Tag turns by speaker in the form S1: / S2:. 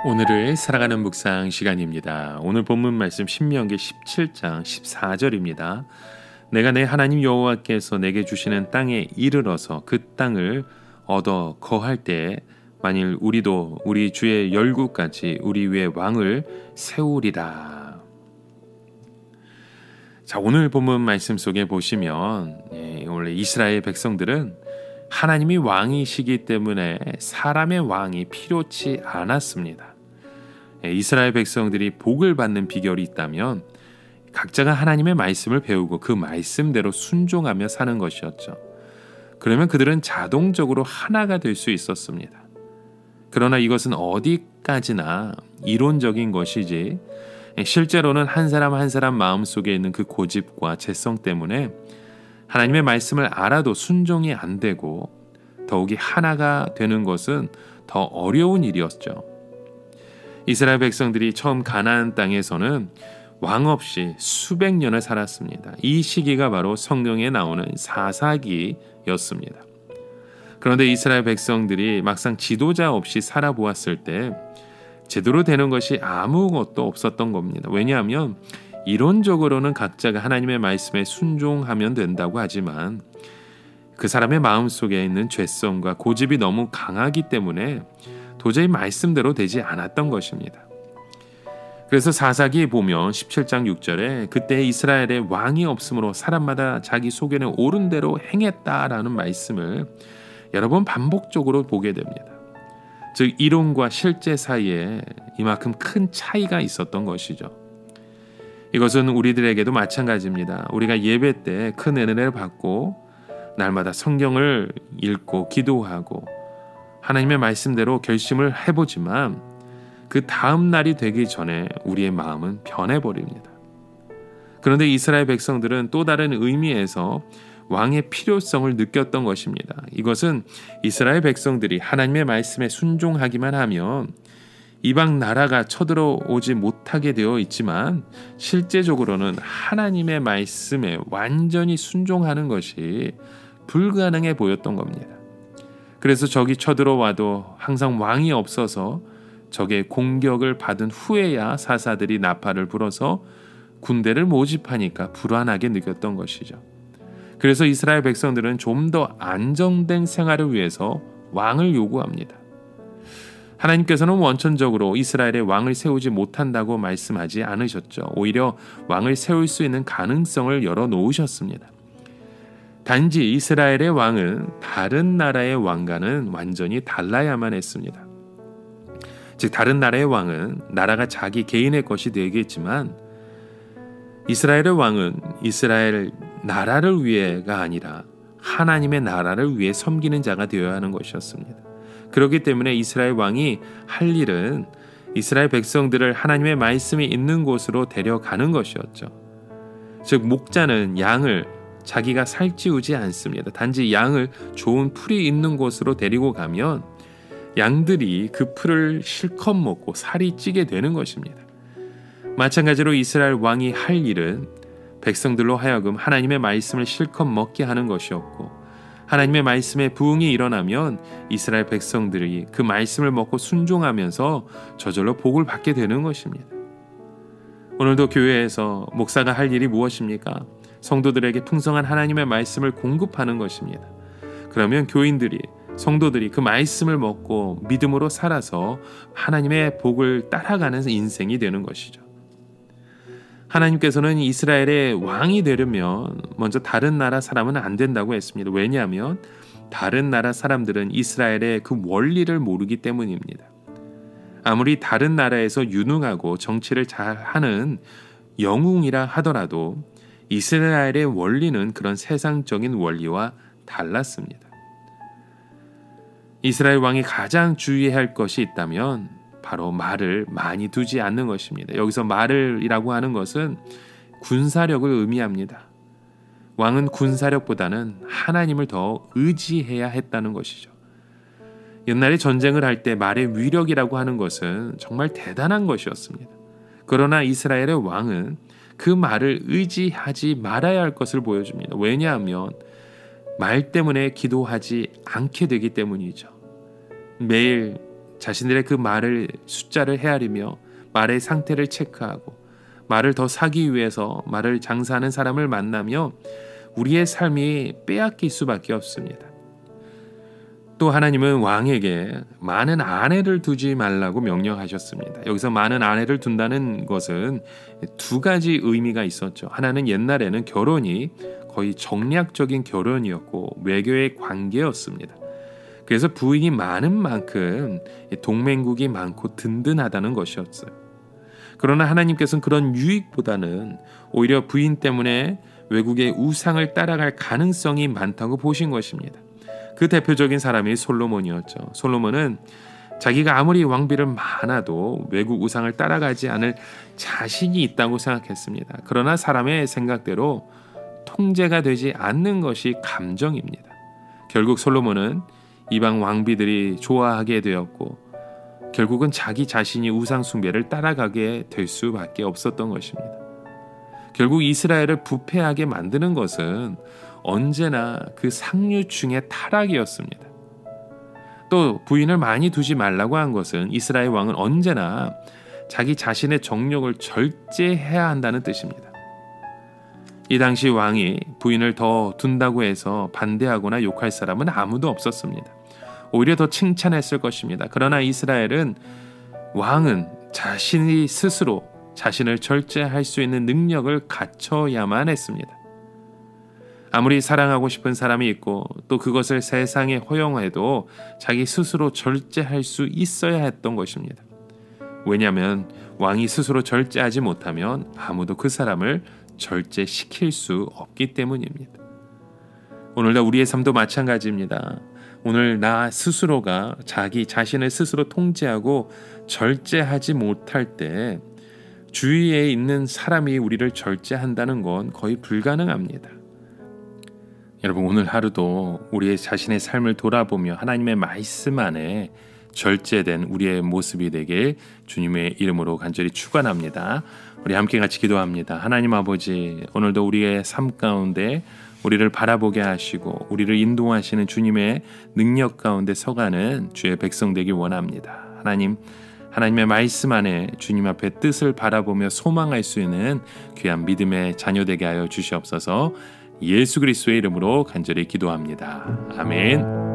S1: 오늘을 살아가는 묵상 시간입니다. 오늘 본문 말씀 신명기 17장 14절입니다. 내가 내 하나님 여호와께서 내게 주시는 땅에 이르러서 그 땅을 얻어 거할 때에 만일 우리도 우리 주의 열국같이 우리 위에 왕을 세우리라. 자, 오늘 본문 말씀 속에 보시면 원래 이스라엘 백성들은 하나님이 왕이시기 때문에 사람의 왕이 필요치 않았습니다. 이스라엘 백성들이 복을 받는 비결이 있다면 각자가 하나님의 말씀을 배우고 그 말씀대로 순종하며 사는 것이었죠. 그러면 그들은 자동적으로 하나가 될 수 있었습니다. 그러나 이것은 어디까지나 이론적인 것이지 실제로는 한 사람 한 사람 마음속에 있는 그 고집과 재성 때문에 하나님의 말씀을 알아도 순종이 안 되고 더욱이 하나가 되는 것은 더 어려운 일이었죠. 이스라엘 백성들이 처음 가나안 땅에서는 왕 없이 수백 년을 살았습니다. 이 시기가 바로 성경에 나오는 사사기였습니다. 그런데 이스라엘 백성들이 막상 지도자 없이 살아보았을 때 제대로 되는 것이 아무것도 없었던 겁니다. 왜냐하면 이론적으로는 각자가 하나님의 말씀에 순종하면 된다고 하지만 그 사람의 마음속에 있는 죄성과 고집이 너무 강하기 때문에 도저히 말씀대로 되지 않았던 것입니다. 그래서 사사기에 보면 17장 6절에 그때 이스라엘에 왕이 없으므로 사람마다 자기 속에는 옳은 대로 행했다라는 말씀을 여러 번 반복적으로 보게 됩니다. 즉 이론과 실제 사이에 이만큼 큰 차이가 있었던 것이죠. 이것은 우리들에게도 마찬가지입니다. 우리가 예배 때 큰 은혜를 받고 날마다 성경을 읽고 기도하고 하나님의 말씀대로 결심을 해보지만 그 다음 날이 되기 전에 우리의 마음은 변해버립니다. 그런데 이스라엘 백성들은 또 다른 의미에서 왕의 필요성을 느꼈던 것입니다. 이것은 이스라엘 백성들이 하나님의 말씀에 순종하기만 하면 이방 나라가 쳐들어오지 못하게 되어 있지만 실제적으로는 하나님의 말씀에 완전히 순종하는 것이 불가능해 보였던 겁니다. 그래서 적이 쳐들어와도 항상 왕이 없어서 적의 공격을 받은 후에야 사사들이 나팔을 불어서 군대를 모집하니까 불안하게 느꼈던 것이죠. 그래서 이스라엘 백성들은 좀 더 안정된 생활을 위해서 왕을 요구합니다. 하나님께서는 원천적으로 이스라엘에 왕을 세우지 못한다고 말씀하지 않으셨죠. 오히려 왕을 세울 수 있는 가능성을 열어놓으셨습니다. 단지 이스라엘의 왕은 다른 나라의 왕과는 완전히 달라야만 했습니다. 즉 다른 나라의 왕은 나라가 자기 개인의 것이 되겠지만 이스라엘의 왕은 이스라엘 나라를 위해가 아니라 하나님의 나라를 위해 섬기는 자가 되어야 하는 것이었습니다. 그렇기 때문에 이스라엘 왕이 할 일은 이스라엘 백성들을 하나님의 말씀이 있는 곳으로 데려가는 것이었죠. 즉 목자는 양을 자기가 살찌우지 않습니다. 단지 양을 좋은 풀이 있는 곳으로 데리고 가면 양들이 그 풀을 실컷 먹고 살이 찌게 되는 것입니다. 마찬가지로 이스라엘 왕이 할 일은 백성들로 하여금 하나님의 말씀을 실컷 먹게 하는 것이었고 하나님의 말씀에 부응이 일어나면 이스라엘 백성들이 그 말씀을 먹고 순종하면서 저절로 복을 받게 되는 것입니다. 오늘도 교회에서 목사가 할 일이 무엇입니까? 성도들에게 풍성한 하나님의 말씀을 공급하는 것입니다. 그러면 교인들이 성도들이 그 말씀을 먹고 믿음으로 살아서 하나님의 복을 따라가는 인생이 되는 것이죠. 하나님께서는 이스라엘의 왕이 되려면 먼저 다른 나라 사람은 안 된다고 했습니다. 왜냐하면 다른 나라 사람들은 이스라엘의 그 원리를 모르기 때문입니다. 아무리 다른 나라에서 유능하고 정치를 잘하는 영웅이라 하더라도 이스라엘의 원리는 그런 세상적인 원리와 달랐습니다. 이스라엘 왕이 가장 주의해야 할 것이 있다면 바로 말을 많이 두지 않는 것입니다. 여기서 말을이라고 하는 것은 군사력을 의미합니다. 왕은 군사력보다는 하나님을 더 의지해야 했다는 것이죠. 옛날에 전쟁을 할 때 말의 위력이라고 하는 것은 정말 대단한 것이었습니다. 그러나 이스라엘의 왕은 그 말을 의지하지 말아야 할 것을 보여줍니다. 왜냐하면 말 때문에 기도하지 않게 되기 때문이죠. 매일 자신들의 그 말을 숫자를 헤아리며 말의 상태를 체크하고 말을 더 사기 위해서 말을 장사하는 사람을 만나며 우리의 삶이 빼앗길 수밖에 없습니다. 또 하나님은 왕에게 많은 아내를 두지 말라고 명령하셨습니다. 여기서 많은 아내를 둔다는 것은 두 가지 의미가 있었죠. 하나는 옛날에는 결혼이 거의 정략적인 결혼이었고 외교의 관계였습니다. 그래서 부인이 많은 만큼 동맹국이 많고 든든하다는 것이었어요. 그러나 하나님께서는 그런 유익보다는 오히려 부인 때문에 외국의 우상을 따라갈 가능성이 많다고 보신 것입니다. 그 대표적인 사람이 솔로몬이었죠. 솔로몬은 자기가 아무리 왕비를 많아도 외국 우상을 따라가지 않을 자신이 있다고 생각했습니다. 그러나 사람의 생각대로 통제가 되지 않는 것이 감정입니다. 결국 솔로몬은 이방 왕비들이 좋아하게 되었고 결국은 자기 자신이 우상 숭배를 따라가게 될 수밖에 없었던 것입니다. 결국 이스라엘을 부패하게 만드는 것은 언제나 그 상류층의 타락이었습니다. 또 부인을 많이 두지 말라고 한 것은 이스라엘 왕은 언제나 자기 자신의 정욕을 절제해야 한다는 뜻입니다. 이 당시 왕이 부인을 더 둔다고 해서 반대하거나 욕할 사람은 아무도 없었습니다. 오히려 더 칭찬했을 것입니다. 그러나 이스라엘은 왕은 자신이 스스로 자신을 절제할 수 있는 능력을 갖춰야만 했습니다. 아무리 사랑하고 싶은 사람이 있고 또 그것을 세상에 허용해도 자기 스스로 절제할 수 있어야 했던 것입니다. 왜냐하면 왕이 스스로 절제하지 못하면 아무도 그 사람을 절제시킬 수 없기 때문입니다. 오늘날 우리의 삶도 마찬가지입니다. 오늘 나 스스로가 자기 자신을 스스로 통제하고 절제하지 못할 때 주위에 있는 사람이 우리를 절제한다는 건 거의 불가능합니다. 여러분, 오늘 하루도 우리의 자신의 삶을 돌아보며 하나님의 말씀 안에 절제된 우리의 모습이 되길 주님의 이름으로 간절히 축원합니다. 우리 함께 같이 기도합니다. 하나님 아버지, 오늘도 우리의 삶 가운데 우리를 바라보게 하시고 우리를 인도하시는 주님의 능력 가운데 서가는 주의 백성 되길 원합니다. 하나님의 말씀 안에 주님 앞에 뜻을 바라보며 소망할 수 있는 귀한 믿음의 자녀 되게 하여 주시옵소서. 예수 그리스도의 이름으로 간절히 기도합니다. 아멘.